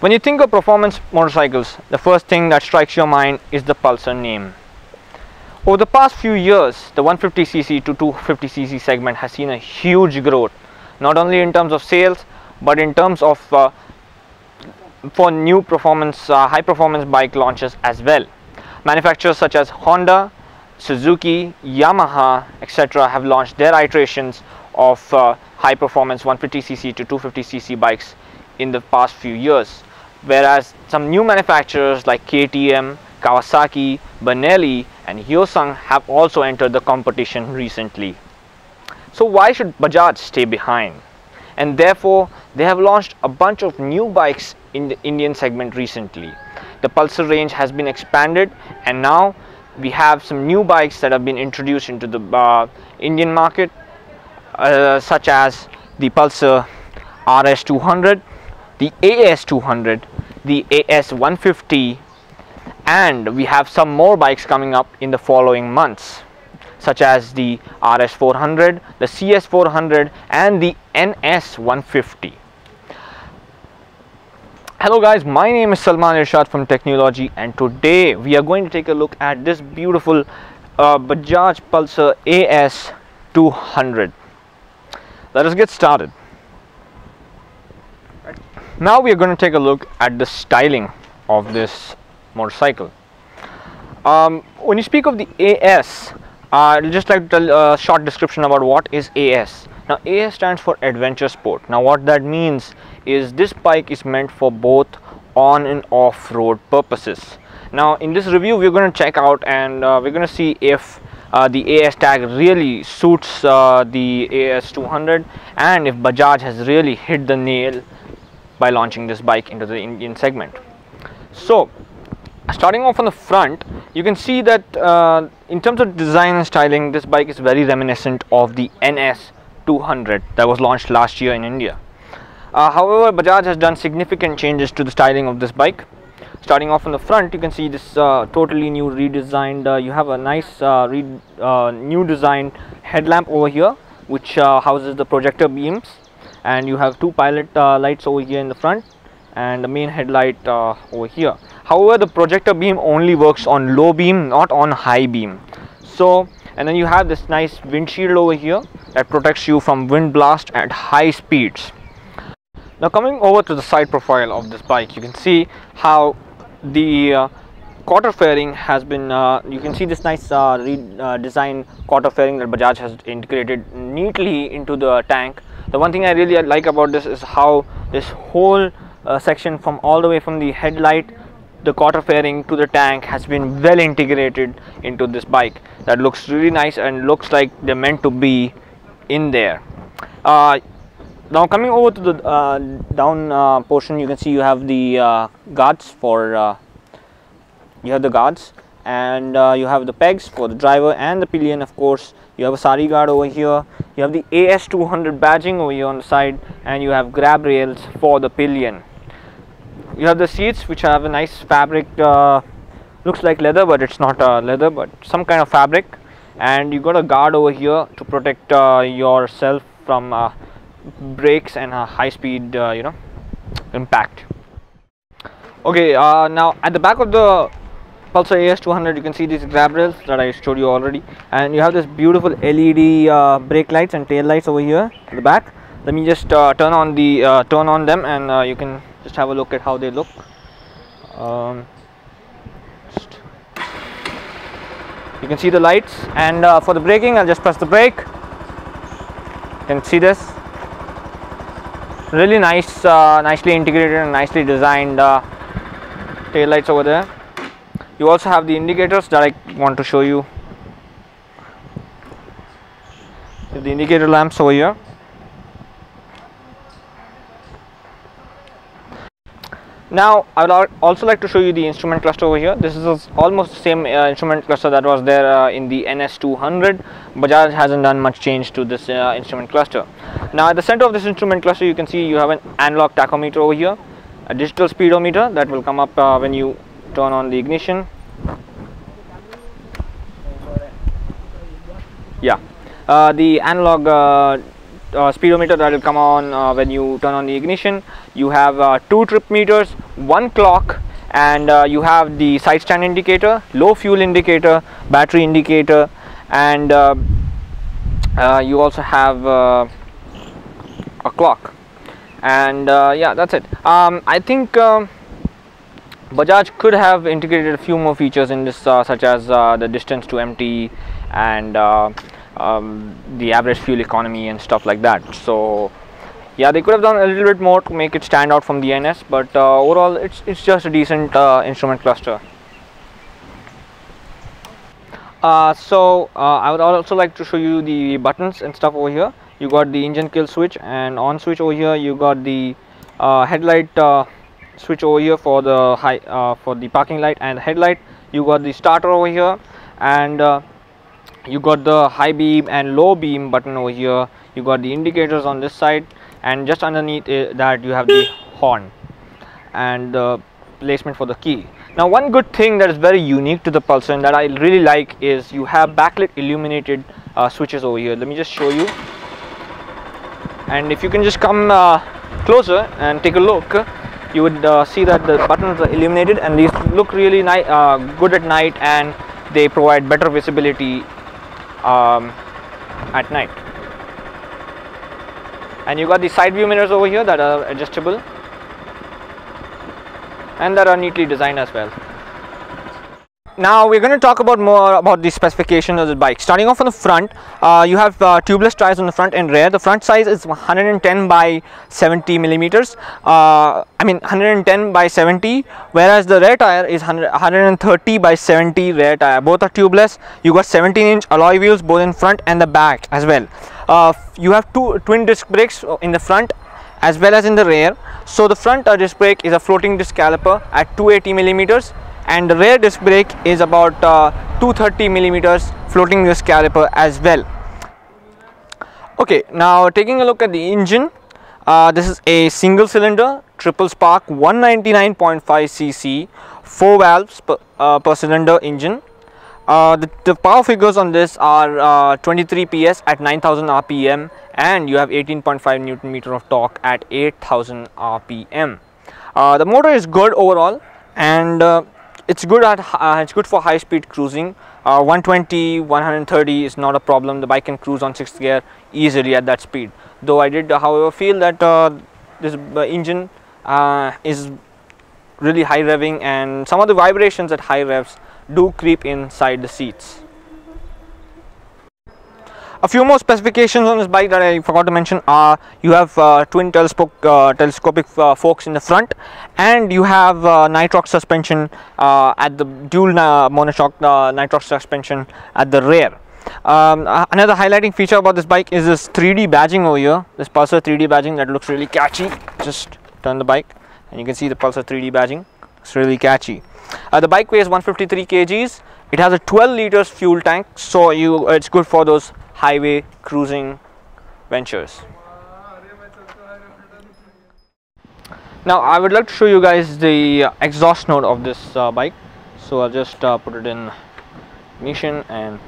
When you think of performance motorcycles, the first thing that strikes your mind is the Pulsar name. Over the past few years, the 150cc to 250cc segment has seen a huge growth, not only in terms of sales, but in terms of for new performance, high performance bike launches as well. Manufacturers such as Honda, Suzuki, Yamaha, etc. have launched their iterations of high performance 150cc to 250cc bikes in the past few years. Whereas some new manufacturers like KTM, Kawasaki, Benelli and Hyosung have also entered the competition recently. So why should Bajaj stay behind? And therefore they have launched a bunch of new bikes in the Indian segment recently. The Pulsar range has been expanded and now we have some new bikes that have been introduced into the Indian market, such as the Pulsar AS200, the AS200, the AS150, and we have some more bikes coming up in the following months, such as the RS400, the CS400 and the NS150. Hello guys, my name is Salman Irshad from Technology, and today we are going to take a look at this beautiful Bajaj Pulsar AS200. Let us get started. Now we are going to take a look at the styling of this motorcycle. When you speak of the AS, I'd just like to tell a short description about what is AS. Now AS stands for Adventure Sport. Now what that means is this bike is meant for both on and off-road purposes. Now in this review we're going to check out and we're going to see if the AS tag really suits the AS200 and if Bajaj has really hit the nail by launching this bike into the Indian segment. So starting off on the front, you can see that in terms of design and styling, this bike is very reminiscent of the NS200 that was launched last year in India. However, Bajaj has done significant changes to the styling of this bike. Starting off on the front, you can see this totally new redesigned, you have a nice new designed headlamp over here, which houses the projector beams, and you have two pilot lights over here in the front and the main headlight over here. However, the projector beam only works on low beam, not on high beam. So, and then you have this nice windshield over here that protects you from wind blast at high speeds. Now coming over to the side profile of this bike, you can see how the quarter fairing has been, you can see this nice redesigned quarter fairing that Bajaj has integrated neatly into the tank. The one thing I really like about this is how this whole section from all the way from the headlight, the quarter fairing to the tank has been well integrated into this bike. That looks really nice and looks like they're meant to be in there. Now coming over to the down portion, you can see you have the guards for you have the guards, and you have the pegs for the driver and the pillion. Of course, you have a sari guard over here, you have the AS200 badging over here on the side, and you have grab rails for the pillion. You have the seats which have a nice fabric, looks like leather but it's not leather but some kind of fabric, and you got a guard over here to protect yourself from brakes and high speed impact. Okay, now at the back of the Pulsar AS200 you can see these grab rails that I showed you already, and you have this beautiful LED brake lights and tail lights over here at the back. Let me just turn on them and you can just have a look at how they look. Just, you can see the lights, and for the braking I'll just press the brake. You can see this. Really nice, nicely integrated and nicely designed tail lights over there. You also have the indicators that I want to show you. The indicator lamps over here. Now I would also like to show you the instrument cluster over here. This is almost the same instrument cluster that was there in the NS200. Bajaj hasn't done much change to this instrument cluster. Now at the center of this instrument cluster you can see you have an analog tachometer over here, a digital speedometer that will come up when you turn on the ignition. Yeah, the analog speedometer that will come on when you turn on the ignition. You have 2 trip meters, 1 clock, and you have the side stand indicator, low fuel indicator, battery indicator, and you also have a clock. And yeah, that's it. I think Bajaj could have integrated a few more features in this, such as the distance to empty and the average fuel economy and stuff like that. So yeah, they could have done a little bit more to make it stand out from the NS, but overall it's just a decent instrument cluster. So I would also like to show you the buttons and stuff over here. You got the engine kill switch and on switch over here. You got the headlight switch over here for the for the parking light and headlight. You got the starter over here, and you got the high beam and low beam button over here. You got the indicators on this side, and just underneath that you have the horn and the placement for the key. Now one good thing that is very unique to the Pulsar and that I really like is you have backlit illuminated switches over here. Let me just show you, and if you can just come closer and take a look, you would see that the buttons are illuminated, and these look really good at night, and they provide better visibility at night. And you got the side view mirrors over here that are adjustable and that are neatly designed as well. Now we're going to talk about more about the specifications of the bike. Starting off on the front, you have tubeless tires on the front and rear. The front size is 110 by 70 millimeters. I mean 110 by 70, whereas the rear tire is 130 by 70 rear tire. Both are tubeless. You got 17-inch alloy wheels both in front and the back as well. You have 2 twin disc brakes in the front as well as in the rear. So the front disc brake is a floating disc caliper at 280 millimeters. And the rear disc brake is about 230 millimeters floating disc caliper as well. Okay, now taking a look at the engine, this is a single cylinder triple spark 199.5 cc 4 valves per cylinder engine. The power figures on this are 23 PS at 9000 rpm, and you have 18.5 Newton meter of torque at 8000 rpm. The motor is good overall, and it's good for high speed cruising. 120, 130 is not a problem. The bike can cruise on 6th gear easily at that speed. Though I did, however, feel that this engine is really high revving, and some of the vibrations at high revs do creep inside the seats. A few more specifications on this bike that I forgot to mention are you have twin telescopic forks in the front, and you have nitrox suspension at the dual monoshock nitrox suspension at the rear. Another highlighting feature about this bike is this 3D badging over here, this Pulsar 3D badging that looks really catchy. Just turn the bike and you can see the Pulsar 3D badging. It's really catchy. The bike weighs 153 kgs. It has a 12 liters fuel tank, so it's good for those highway cruising ventures. Now I would like to show you guys the exhaust note of this bike, so I'll just put it in ignition and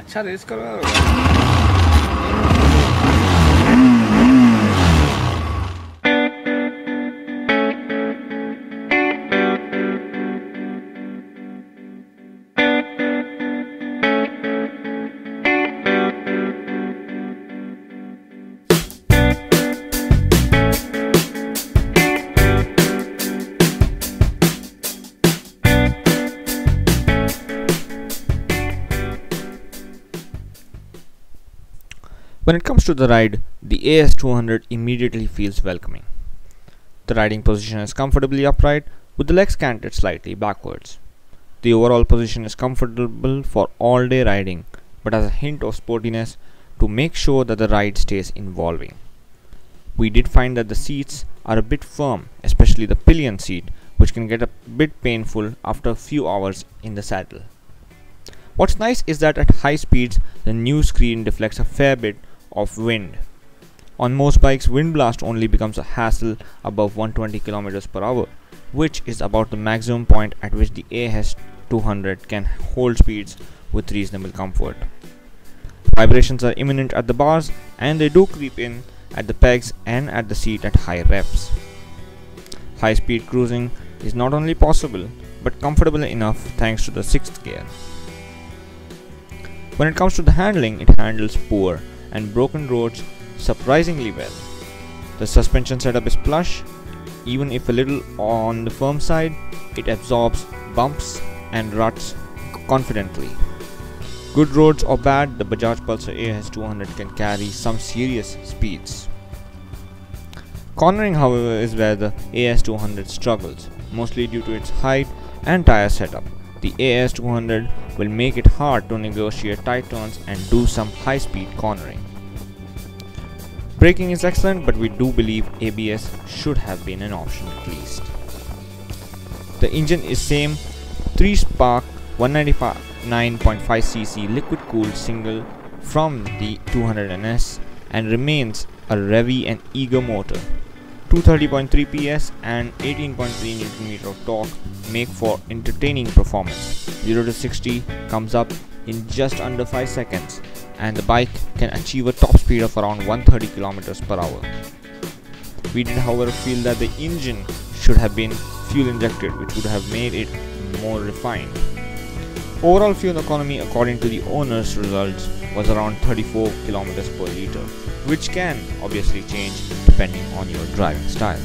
अच्छा race करो। When it comes to the ride, the AS200 immediately feels welcoming. The riding position is comfortably upright with the legs canted slightly backwards. The overall position is comfortable for all-day riding but has a hint of sportiness to make sure that the ride stays involving. We did find that the seats are a bit firm, especially the pillion seat, which can get a bit painful after a few hours in the saddle. What's nice is that at high speeds, the new screen deflects a fair bit of wind. On most bikes, wind blast only becomes a hassle above 120 km per hour, which is about the maximum point at which the AS200 can hold speeds with reasonable comfort. Vibrations are imminent at the bars, and they do creep in at the pegs and at the seat at high revs. High speed cruising is not only possible but comfortable enough thanks to the 6th gear. When it comes to the handling, it handles poor and broken roads surprisingly well. The suspension setup is plush. Even if a little on the firm side, it absorbs bumps and ruts confidently. Good roads or bad, the Bajaj Pulsar AS200 can carry some serious speeds. Cornering, however, is where the AS200 struggles, mostly due to its height and tire setup. The AS200 will make it hard to negotiate tight turns and do some high-speed cornering. Braking is excellent, but we do believe ABS should have been an option at least. The engine is same 3-spark 195.5cc liquid-cooled single from the 200NS and remains a revvy and eager motor. 230.3 PS and 18.3 Nm of torque make for entertaining performance. 0 to 60 comes up in just under 5 seconds, and the bike can achieve a top speed of around 130 km per hour. We did, however, feel that the engine should have been fuel injected, which would have made it more refined. Overall fuel economy, according to the owner's results, was around 34 km per liter, which can obviously change depending on your driving style.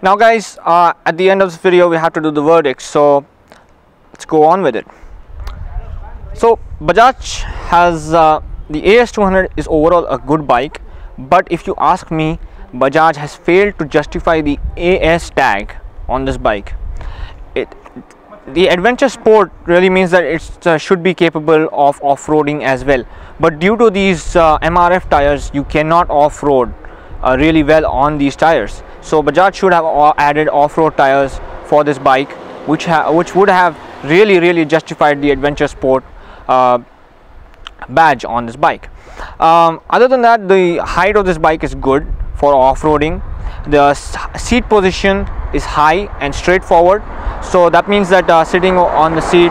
Now guys, at the end of this video we have to do the verdict, so let's go on with it. So Bajaj has the AS200 is overall a good bike, but if you ask me, Bajaj has failed to justify the AS tag on this bike. The adventure sport really means that it should be capable of off-roading as well, but due to these MRF tires, you cannot off-road really well on these tires. So Bajaj should have added off-road tires for this bike, which would have really justified the adventure sport badge on this bike. Other than that, the height of this bike is good for off-roading. The seat position is high and straightforward, so that means that sitting on the seat,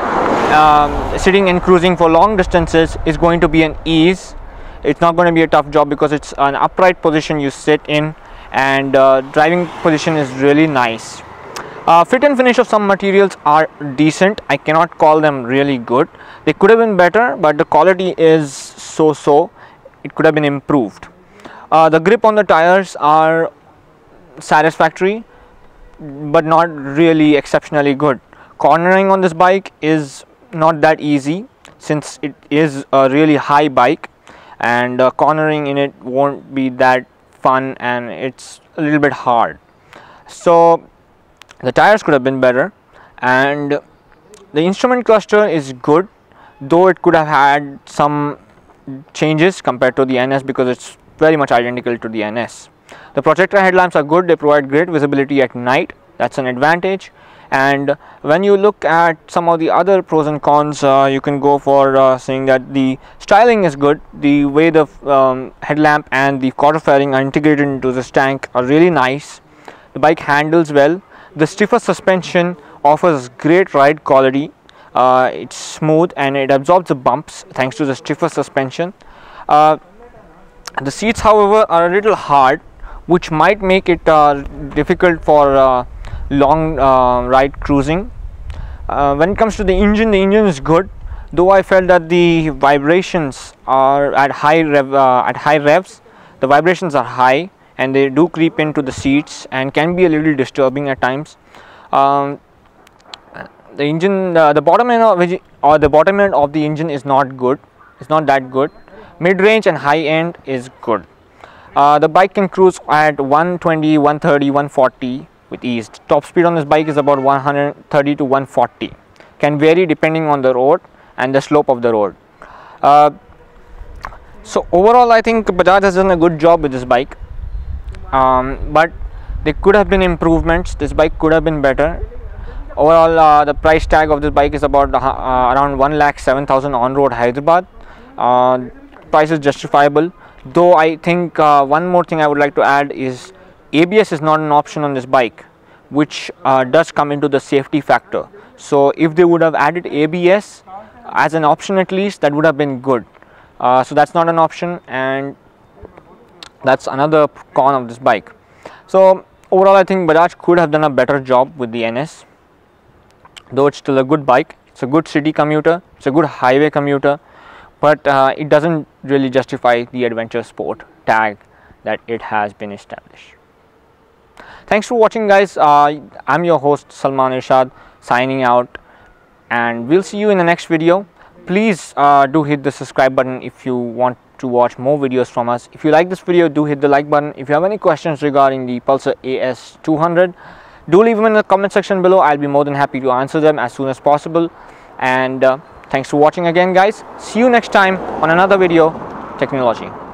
sitting and cruising for long distances is going to be an ease. It's not going to be a tough job because it's an upright position you sit in, and driving position is really nice. Fit and finish of some materials are decent. I cannot call them really good. They could have been better, but the quality is so. It could have been improved. The grip on the tires are satisfactory, but not really exceptionally good. Cornering on this bike is not that easy since it is a really high bike, and cornering in it won't be that fun, and it's a little bit hard. So the tires could have been better, and the instrument cluster is good. though it could have had some changes compared to the NS because it's very much identical to the NS. The projector headlamps are good, they provide great visibility at night, that's an advantage. And when you look at some of the other pros and cons, you can go for saying that the styling is good, the way the headlamp and the quarter fairing are integrated into this tank are really nice. The bike handles well, the stiffer suspension offers great ride quality, it's smooth and it absorbs the bumps thanks to the stiffer suspension. The seats however are a little hard, which might make it difficult for long ride cruising. When it comes to the engine is good, though I felt that the vibrations are at high revs. The vibrations are high and they do creep into the seats and can be a little disturbing at times. The engine, the bottom end of the engine is not good. It's not that good. Mid-range and high end is good. The bike can cruise at 120, 130, 140 with ease. Top speed on this bike is about 130 to 140. Can vary depending on the road and the slope of the road. So overall, I think Bajaj has done a good job with this bike. But there could have been improvements. This bike could have been better. Overall, the price tag of this bike is about around 1,07,000 on road Hyderabad. Price is justifiable. Though I think one more thing I would like to add is ABS is not an option on this bike, which does come into the safety factor. So if they would have added ABS as an option at least, that would have been good. So that's not an option, and that's another con of this bike. So overall, I think Bajaj could have done a better job with the NS. Though it's still a good bike, it's a good city commuter, it's a good highway commuter, but it doesn't really justify the adventure sport tag that it has been established. Thanks for watching, guys. I'm your host Salman Irshad, signing out, and we'll see you in the next video. Please do hit the subscribe button if you want to watch more videos from us. If you like this video, do hit the like button. If you have any questions regarding the Pulsar AS200, do leave them in the comment section below. I'll be more than happy to answer them as soon as possible. And thanks for watching again, guys. See you next time on another video, Technology.